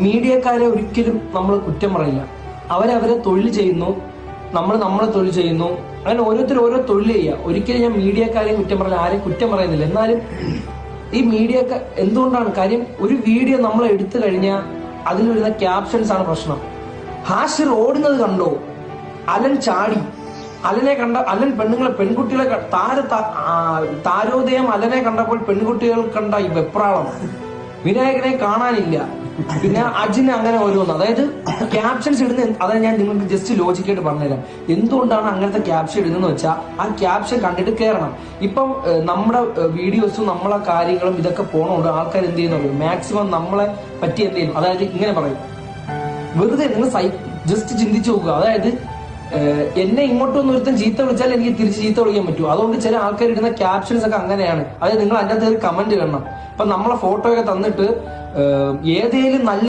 മീഡിയക്കാരെ ഒരിക്കലും നമ്മൾ കുറ്റം പറയില്ല. അവരവരെ തൊഴിൽ ചെയ്യുന്നു, നമ്മൾ നമ്മളെ തൊഴിൽ ചെയ്യുന്നു. അങ്ങനെ ഓരോരുത്തരും ഓരോ തൊഴിൽ ചെയ്യുക. ഒരിക്കലും ഞാൻ മീഡിയക്കാരെയും കുറ്റം പറയില്ല, ആരെയും കുറ്റം പറയുന്നില്ല. എന്നാലും ഈ മീഡിയക്ക് എന്തുകൊണ്ടാണ് കാര്യം, ഒരു വീഡിയോ നമ്മൾ എടുത്തു കഴിഞ്ഞാൽ അതിൽ വരുന്ന ക്യാപ്ഷൻസ് ആണ് പ്രശ്നം. ഹാഷിർ ഓടുന്നത് കണ്ടോ, അലൻ ചാടി, അലനെ കണ്ട, അലൻ പെൺകുട്ടികളെ താരോദയം അലനെ കണ്ടപ്പോൾ പെൺകുട്ടികൾ കണ്ട ഈ വെപ്രാളം, വിനായകനെ കാണാനില്ല, പിന്നെ അജിന് അങ്ങനെ ഓരോന്ന്. അതായത് ക്യാപ്ഷൻസ് ഇടുന്ന, അതായത് ഞാൻ നിങ്ങൾക്ക് ജസ്റ്റ് ലോജിക്കായിട്ട് പറഞ്ഞുതരാം എന്തുകൊണ്ടാണ് അങ്ങനത്തെ ക്യാപ്ഷൻ ഇടുന്നതെന്ന് വെച്ചാൽ ആ ക്യാപ്ഷൻ കണ്ടിട്ട് കയറണം. ഇപ്പം നമ്മുടെ വീഡിയോസും നമ്മളെ കാര്യങ്ങളും ഇതൊക്കെ പോണോണ്ട് ആൾക്കാർ എന്ത് ചെയ്യുന്നുള്ളൂ, മാക്സിമം നമ്മളെ പറ്റി എന്ത് ചെയ്യും, അതായത് ഇങ്ങനെ പറയും. വെറുതെ നിങ്ങൾ ജസ്റ്റ് ചിന്തിച്ചു നോക്കുക. അതായത് എന്നെ ഇങ്ങോട്ടൊന്നും ഒരുത്തം ചീത്ത വിളിച്ചാൽ എനിക്ക് തിരിച്ച് ചീത്ത വിളിക്കാൻ പറ്റൂ. അതുകൊണ്ട് ചില ആൾക്കാർ ഇടുന്ന ക്യാപ്ഷൻസ് ഒക്കെ അങ്ങനെയാണ്. അതായത് നിങ്ങൾ അതിനകത്ത് ഒരു കമന്റ് കാണണം. ഇപ്പൊ നമ്മളെ ഫോട്ടോ ഒക്കെ തന്നിട്ട് ഏതേലും നല്ല